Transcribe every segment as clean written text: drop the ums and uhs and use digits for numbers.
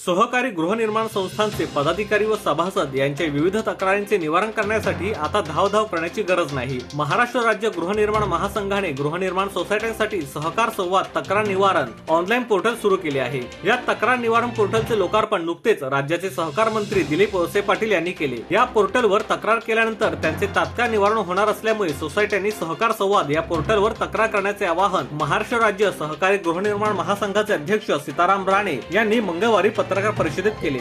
सहकारी गृहनिर्माण संस्थांचे पदाधिकारी व सभासद यांच्या विविध तक्रारींचे निवारण करण्यासाठी आता धावधाव करण्याची गरज नाही। महाराष्ट्र राज्य गृहनिर्माण महासंघाने गृहनिर्माण सोसायट्यांसाठी सहकार संवाद तक्रार निवारण ऑनलाईन पोर्टल सुरू केले आहे। या तक्रार निवारण पोर्टलचे लोकार्पण नुकतेच राज्याचे सहकार मंत्री दिलीप वळसे पाटील यांनी केले। या पोर्टलवर तक्रार केल्यानंतर त्यांचे तात्काळ निवारण होणार असल्यामुळे सोसायट्यांनी सहकार संवाद या पोर्टलवर तक्रार करण्याचे आवाहन महाराष्ट्र राज्य सहकारी गृहनिर्माण महासंघाचे अध्यक्ष सीताराम राणे यांनी मंगळवारी पत्रकार परिषदेत केले।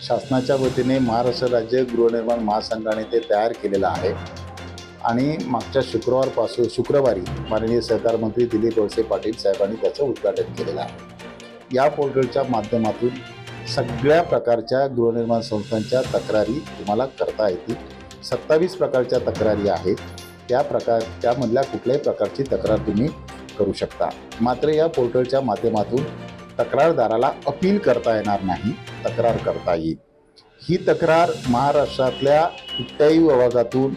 शासनाच्या वतीने महाराष्ट्र राज्य गृहनिर्माण महासंघाने ते तयार केलेलं आहे आणि मागच्या शुक्रवारी माननीय सहकार मंत्री दिलीप वळसे पाटील साहेबांनी त्याचं उद्घाटन केलेलं आहे। या पोर्टलच्या माध्यमातून सगळ्या प्रकारच्या गृहनिर्माण संस्थांच्या तक्रारी तुम्हाला करता येतील। 27 प्रकारच्या तक्रारी आहेत। त्यामधल्या कुठल्याही प्रकारची तक्रार तुम्ही करू शकता। मात्र या पोर्टलच्या माध्यमातून तक्रारदाराला अपील करता येणार नाही, तक्रार करता येईल। ही तक्रार महाराष्ट्रातल्या कुठल्याही विभागातून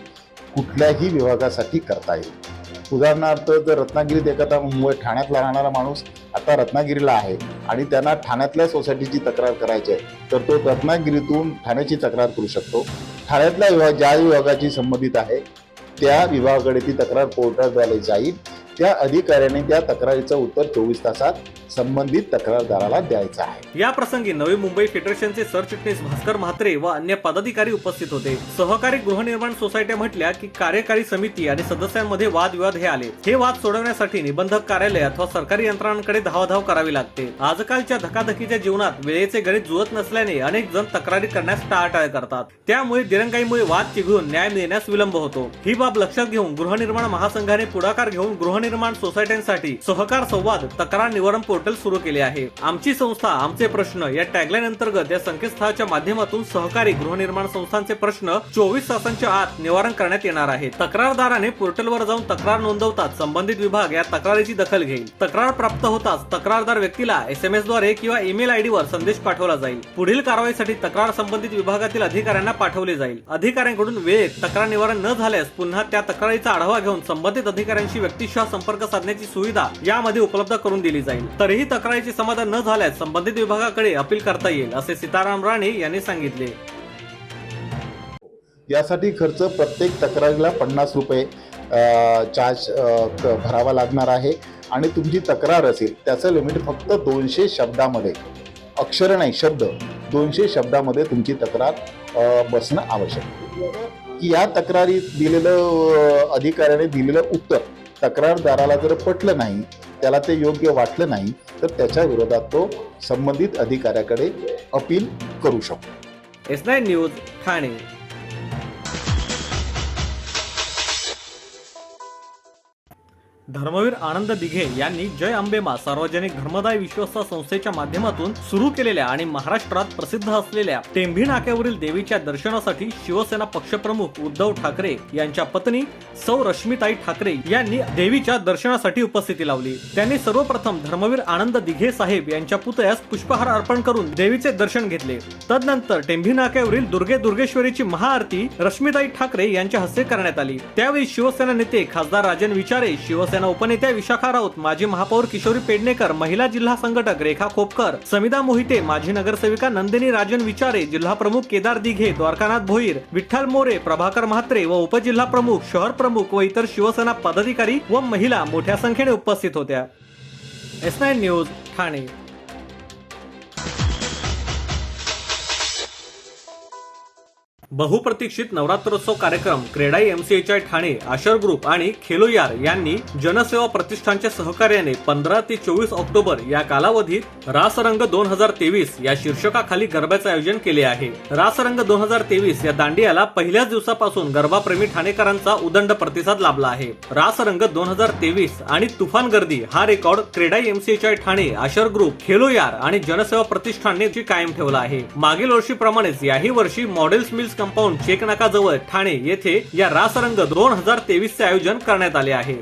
कुठल्याही विभागासाठी करता येईल। उदाहरणार्थ जर रत्नागिरीत एखादा ठाण्यातला राहणारा माणूस आता रत्नागिरीला आहे आणि त्यांना ठाण्यातल्या सोसायटीची तक्रार करायची आहे तर तो रत्नागिरीतून ठाण्याची तक्रार करू शकतो। ठाण्यातल्या ज्या विभागाची संबंधित आहे त्या विभागाकडे ती तक्रार पोर्टलद्वारे जाईल। त्या अधिकाऱ्याने त्या तक्रारीचं उत्तर 24 तासात संबंधित तक्रारदाराला द्यायचं आहे। या प्रसंगी नवी मुंबई फेडरेशनचे सरचिटणीस भास्कर म्हात्रे व अन्य पदाधिकारी उपस्थित होते। सहकारी गृहनिर्माण सोसायट्या म्हटल्या की कार्यकारी समिती आणि सदस्यांमध्ये वादविवाद हे आले। हे वाद सोडवण्यासाठी निबंधक कार्यालय अथवा सरकारी यंत्रणांकडे धावधाव करावी लागते। आजकालच्या धकाधकीच्या जीवनात वेळेचे गणित जुळत नसल्याने अनेक जण तक्रारी करण्यास टाळाटाळ करतात। त्यामुळे दिरंगाईमुळे वाद चिघळून न्याय मिळण्यास विलंब होतो। ही बाब लक्षात घेऊन गृहनिर्माण महासंघाने पुढाकार घेऊन गृहनिर्माण सोसायट्यांसाठी सहकार संवाद तक्रार निवारण पोर्टल सुरू केले आहे। आमची संस्था आमचे प्रश्न या टॅगलाईन अंतर्गत या संकेतस्थळाच्या माध्यमातून सहकारी गृहनिर्माण संस्थांचे प्रश्न 24 तासांच्या आत निवारण करण्यात येणार आहे। तक्रारदाराने पोर्टलवर जाऊन तक्रार नोंदवताच संबंधित विभाग या तक्रारीची दखल घेईल। तक्रार प्राप्त होताच तक्रारदार व्यक्तीला SMS द्वारे किंवा ईमेल ID वर संदेश पाठवला जाईल। पुढील कारवाईसाठी तक्रार संबंधित विभागातील अधिकाऱ्यांना पाठवले जाईल। अधिकाऱ्यांकडून वेळेत तक्रार निवारण न झाल्यास पुन्हा त्या तक्रारीचा आढावा घेऊन संबंधित अधिकाऱ्यांशी व्यक्तिशः संपर्क साधण्याची सुविधा यामध्ये उपलब्ध करून दिली जाईल। तरीही तक्रारीचे समाधान न झाल्यास संबंधित विभागाकडे अपील करता येईल असे सीताराम राणे यांनी सांगितले। यासाठी खर्च प्रत्येक तक्रारीला 50 रुपये चार्ज भरावा लागणार आहे आणि तुमची तक्रार असेल त्याचं लिमिट फक्त 200 शब्दामध्ये, अक्षर नाही शब्द, 200 शब्दामध्ये तुमची तक्रार बसणं आवश्यक आहे। या तक्रारीत दिलेलं अधिकाऱ्याने दिलेलं उत्तर तक्रारदाराला जर पटलं नाही, त्याला ते योग्य वाटलं नाही तर त्याच्या विरोधात तो संबंधित अधिकाऱ्याकडे अपील करू शकतो। S9 news Thane. धर्मवीर आनंद दिघे यांनी जय अंबे मां सार्वजनिक धर्मदाय विश्वस्त संस्थेच्या माध्यमातून सुरू केलेल्या आणि महाराष्ट्रात प्रसिद्ध असलेल्या टेंभी नाक्यावरील देवीच्या दर्शनासाठी शिवसेना पक्षप्रमुख उद्धव ठाकरे यांच्या पत्नी सौ रश्मिताई ठाकरे यांनी देवीच्या दर्शनासाठी उपस्थिती लावली। त्यांनी सर्वप्रथम धर्मवीर आनंद दिघे साहेब यांच्या पुतळ्यास पुष्पहार अर्पण करून देवीचे दर्शन घेतले। तदनंतर टेंभी नाक्यावरील दुर्गेश्वरीची महाआरती रश्मिताई ठाकरे यांच्या हस्ते करण्यात आली। त्यावेळी शिवसेना नेते खासदार राजन विचारे, शिवसेना उपनेत्या विशाखा राऊत, माजी महापौर किशोरी पेडणेकर, महिला जिल्हा संघटक रेखा खोपकर, समिधा मोहिते, माजी नगरसेविका नंदिनी राजन विचारे, जिल्हा प्रमुख केदार दिघे, द्वारकानाथ भोईर, विठ्ठल मोरे, प्रभाकर म्हात्रे व उपजिल्हा प्रमुख, शहर प्रमुख व इतर शिवसेना पदाधिकारी व महिला मोठ्या संख्येने उपस्थित होत्या। S9 news Thane. बहुप्रतीक्षित नवरात्रोत्सव कार्यक्रम क्रेडाई MCHI ठाणे, आशर ग्रुप आणि खेलो यार यांनी जनसेवा प्रतिष्ठानच्या सहकार्याने 15 ते 24 ऑक्टोबर या कालावधीत रासरंग 2023 या शीर्षकाखाली गरब्याचे आयोजन केले आहे। रासरंग 2023 या दांडियाला पहिल्याच दिवसापासून गरबाप्रेमी ठाणेकरांचा उदंड प्रतिसाद लाभला आहे। रासरंग 2023 आणि तुफान गर्दी हा record CREDAI MCHI Thane, Ashar group, Khelo Yaar आणि जनसेवा प्रतिष्ठानने कायम ठेवला आहे। मागील वर्षीप्रमाणेच याही वर्षी मॉडेल्स मिल्स कंपाऊंड चेक नाकाजवळ ठाणे येथे या रासरंग 2023 चे आयोजन करण्यात आले आहे।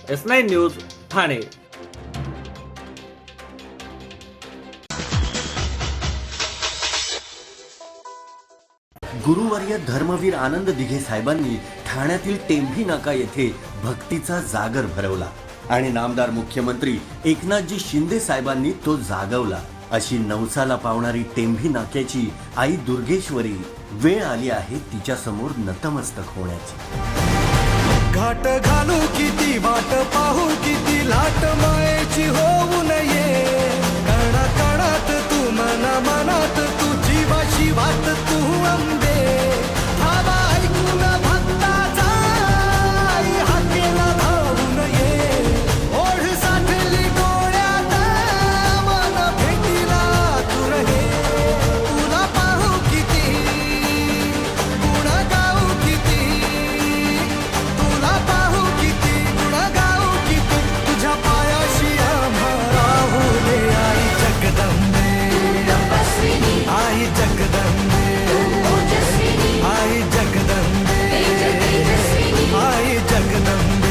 S9 news Thane. गुरुवर्य धर्मवीर आनंद दिघे साहेबांनी ठाण्यातील टेंभी नाका येथे भक्तीचा जागर भरवला। आणि नामदार मुख्यमंत्री एकनाथजी शिंदे साहेबांनी तो जागवला. अशी नवसाला पावणारी टेंभी नाक्याची आई दुर्गेश्वरी वेळ आली आहे तिच्या समोर नतमस्तक होण्याची. घाट घालू किती वाट पाहू किती लाट मायेची होऊ नये. कणा कणात तू मना मनात तू जीवाची वाट तू अंबे. धावा ऐकून भक्ताचा आई हाकेला धावून ये. ओढ साठली डोळ्यात मन भेटीला तू रहे. तुला पाहू किती गुण गाऊ किती. तुला पाहू किती गुण गाऊ किती. तुझ्या पायाशी आम्हा राहू दे आई जगदंबे. आई जगदंबे. आई जगदंबे. आई जगदंबे.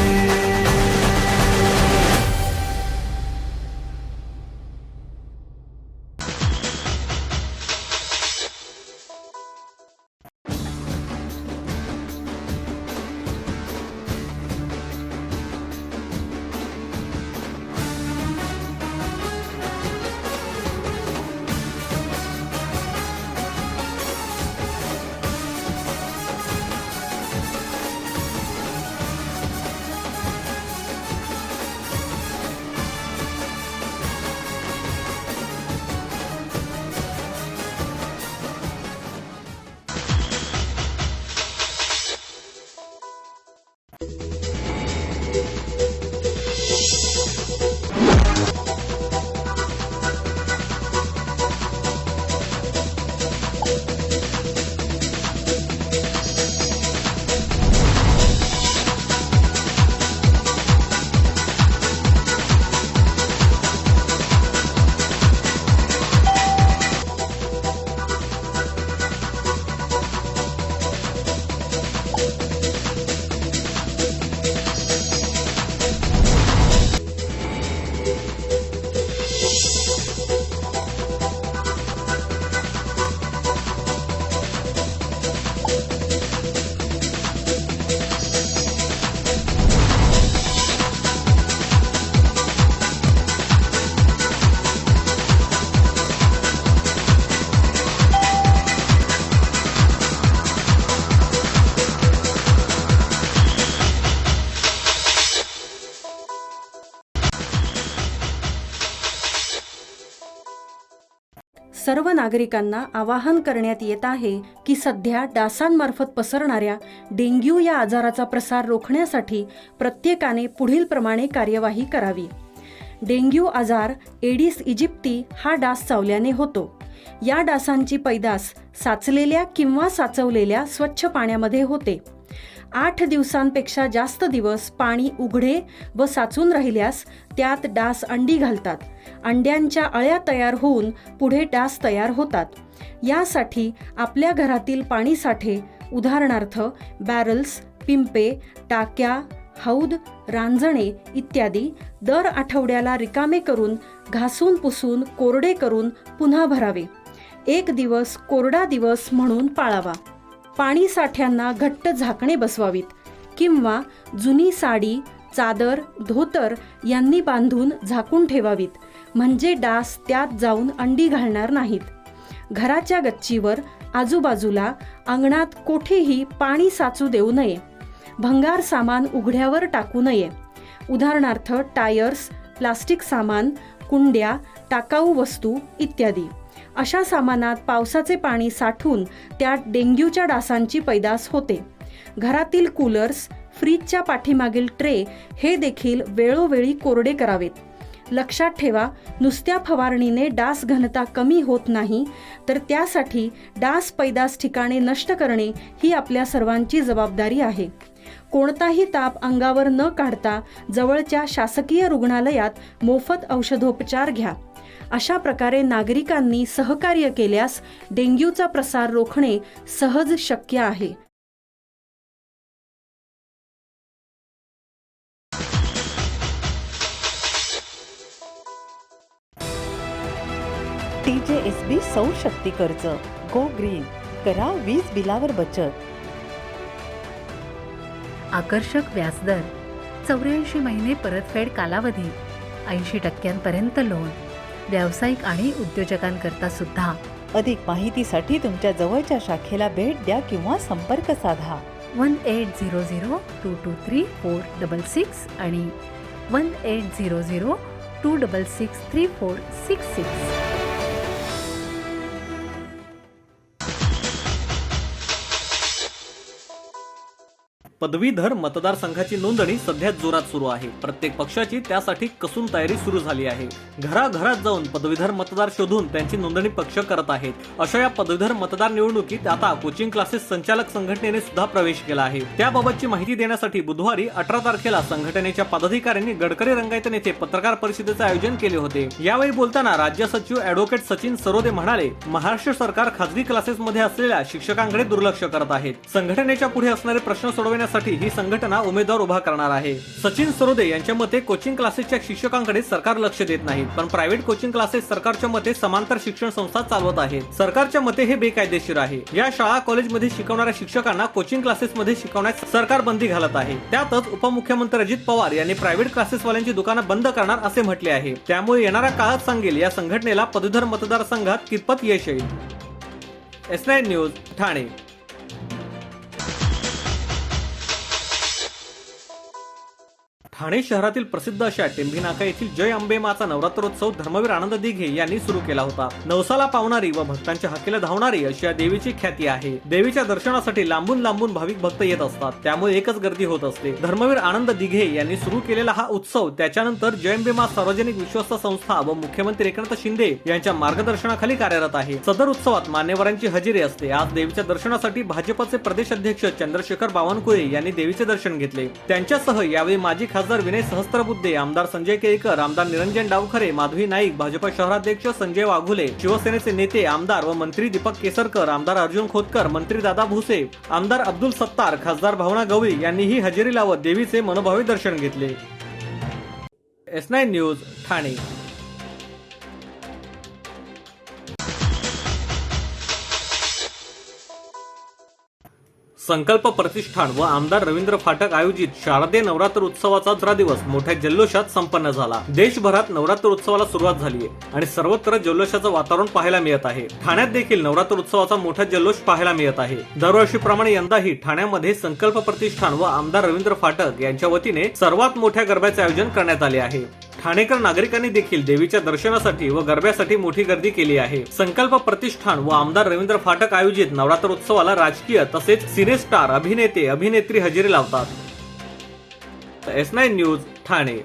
सर्व नागरिकांना आवाहन करण्यात येत आहे की सध्या डासांमार्फत पसरणाऱ्या डेंग्यू या आजाराचा प्रसार रोखण्यासाठी प्रत्येकाने पुढीलप्रमाणे कार्यवाही करावी. डेंग्यू आजार एडिस इजिप्ती हा डास चावल्याने होतो. या डासांची पैदास साचलेल्या किंवा साचवलेल्या स्वच्छ पाण्यामध्ये होते. 8 दिवसांपेक्षा जास्त दिवस पाणी उघडे व साचून राहिल्यास त्यात डास अंडी घालतात. अंड्यांच्या अळ्या तयार होऊन पुढे डास तयार होतात. यासाठी आपल्या घरातील पाणीसाठे उदाहरणार्थ बॅरल्स, पिंपे, टाक्या, हौद, रांजणे इत्यादी दर आठवड्याला रिकामे करून घासून पुसून कोरडे करून पुन्हा भरावे. 1 दिवस कोरडा दिवस म्हणून पाळावा. पाणी साठ्यांना घट्ट झाकणे बसवावीत किंवा जुनी साडी, चादर, धोतर यांनी बांधून झाकून ठेवावीत, म्हणजे डास त्यात जाऊन अंडी घालणार नाहीत. घराच्या गच्चीवर, आजूबाजूला, अंगणात कोठेही पाणी साचू देऊ नये. भंगार सामान उघड्यावर टाकू नये. उदाहरणार्थ टायर्स, प्लास्टिक सामान, कुंड्या, टाकाऊ वस्तू इत्यादी. अशा सामानात पावसाचे पाणी साठून त्यात डेंग्यूच्या डासांची पैदास होते. घरातील कूलर्स, फ्रीजच्या पाठीमागील ट्रे हे देखील वेळोवेळी कोरडे करावेत. लक्षात ठेवा, नुसत्या फवारणीने डास घनता कमी होत नाही, तर त्यासाठी डास पैदास ठिकाणे नष्ट करणे ही आपल्या सर्वांची जबाबदारी आहे. कोणताही ताप अंगावर न काढता जवळच्या शासकीय रुग्णालयात मोफत औषधोपचार घ्या. अशा प्रकारे नागरिकांनी सहकार्य केल्यास डेंग्यूचा प्रसार रोखणे सहज शक्य आहे. TJSB सौर शक्ती कर्ज. Go green. करा वीज बिलावर बचत. आकर्षक व्याजदर, 84 महिने परतफेड कालावधी, 80% लोन, व्यावसायिक आणि उद्योजकांकरता सुद्धा. अधिक माहितीसाठी तुमच्या जवळच्या शाखेला भेट द्या किंवा संपर्क साधा. 1800-223-466 आणि 1800-266-3466. पदवीधर मतदारसंघाची नोंदणी सध्या जोरात सुरू आहे. प्रत्येक पक्षाची त्यासाठी कसून तयारी सुरू झाली आहे. घराघरात जाऊन पदवीधर मतदार शोधून त्यांची नोंदणी पक्ष करत आहेत. अशा या पदवीधर मतदार निवडणुकीत आता कोचिंग क्लासेस संचालक संघटनेने सुद्धा प्रवेश केला आहे. त्याबाबतची माहिती देण्यासाठी बुधवारी 18 तारखेला संघटनेच्या पदाधिकाऱ्यांनी गडकरी रंगायतन येथे पत्रकार परिषदेचे आयोजन केले होते. यावेळी बोलताना राज्य सचिव ॲडव्होकेट सचिन सरोदे म्हणाले, महाराष्ट्र सरकार खासगी क्लासेसमध्ये असलेल्या शिक्षकांकडे दुर्लक्ष करत आहेत. संघटनेच्या पुढे असणारे प्रश्न सोडवण्यासाठी ही संघटना उमेदवार उभा करणार आहे. सचिन सरोदे यांच्या मते कोचिंग क्लासेसच्या शिक्षकांकडे सरकार लक्ष देत नाही, पण प्रायव्हेट कोचिंग क्लासेस सरकारच्या मते समांतर शिक्षण संस्था चालवत आहेत. सरकारच्या मते हे बेकायदेशीर आहे. या शाळा कॉलेजमध्ये शिकवणाऱ्या शिक्षकांना कोचिंग क्लासेसमध्ये शिकवण्यास सरकार बंदी घालत आहे. त्यातच उपमुख्यमंत्री अजित पवार यांनी प्रायव्हेट क्लासेसवाल्यांची दुकानं बंद करणार असे म्हटले आहे. त्यामुळे येणाऱ्या काळात सांगेल या संघटनेला पदवीधर मतदारसंघात कितपत यश येईल. S9 news Thane. ठाणे शहरातील प्रसिद्ध अशा टेंभी नाका येथील जय अंबे माचा नवरात्रोत्सव धर्मवीर आनंद दिघे यांनी सुरू केला होता. नवसाला पावणारी व भक्तांच्या हाकेला धावणारी अशी या देवीची ख्याती आहे. देवीच्या दर्शनासाठी लांबून लांबून भाविक भक्त येत असतात, त्यामुळे एकच गर्दी होत असते. धर्मवीर आनंद दिघे यांनी सुरू केलेला हा उत्सव त्याच्यानंतर जय अंबे मा सार्वजनिक विश्वस्त संस्था व मुख्यमंत्री एकनाथ शिंदे यांच्या मार्गदर्शनाखाली कार्यरत आहे. सदर उत्सवात मान्यवरांची हजेरी असते. आज देवीच्या दर्शनासाठी भाजपचे प्रदेश अध्यक्ष चंद्रशेखर बावनकुळे यांनी देवीचे दर्शन घेतले. त्यांच्यासह यावेळी माजी खासदार विनय सहस्त्रबुद्धे, आमदार संजय केळकर, आमदार निरंजन डावखरे, माधवी नाईक, भाजप शहराध्यक्ष संजय वाघुले, शिवसेनेचे नेते आमदार व मंत्री दीपक केसरकर, आमदार अर्जुन खोतकर, मंत्री दादा भुसे, आमदार अब्दुल सत्तार, खासदार भावना गवळी यांनीही हजेरी लावत देवीचे मनोभावे दर्शन घेतले. S9 news Thane. संकल्प प्रतिष्ठान व आमदार रवींद्र फाटक आयोजित शारदीय नवरात्र उत्सवाचा 10 दिवस मोठ्या जल्लोषात संपन्न झाला. देशभरात नवरात्र उत्सवाला सुरुवात झाली आहे आणि सर्वत्र जल्लोषाचं वातावरण पाहायला मिळत आहे. ठाण्यात देखील नवरात्र उत्सवाचा मोठा जल्लोष पाहायला मिळत आहे. दरवर्षीप्रमाणे यंदाही ठाण्यामध्ये संकल्प प्रतिष्ठान व आमदार रवींद्र फाटक यांच्या वतीने सर्वात मोठ्या गरब्याचे आयोजन करण्यात आले आहे. ठाणेकर नागरिकांनी देखील देवीच्या दर्शनासाठी व गरब्यासाठी मोठी गर्दी केली आहे. संकल्प प्रतिष्ठान व आमदार रवींद्र फाटक आयोजित नवरात्र उत्सवाला राजकीय तसेच सिनेस्टार, अभिनेते, अभिनेत्री हजेरी लावतात. S9 news Thane.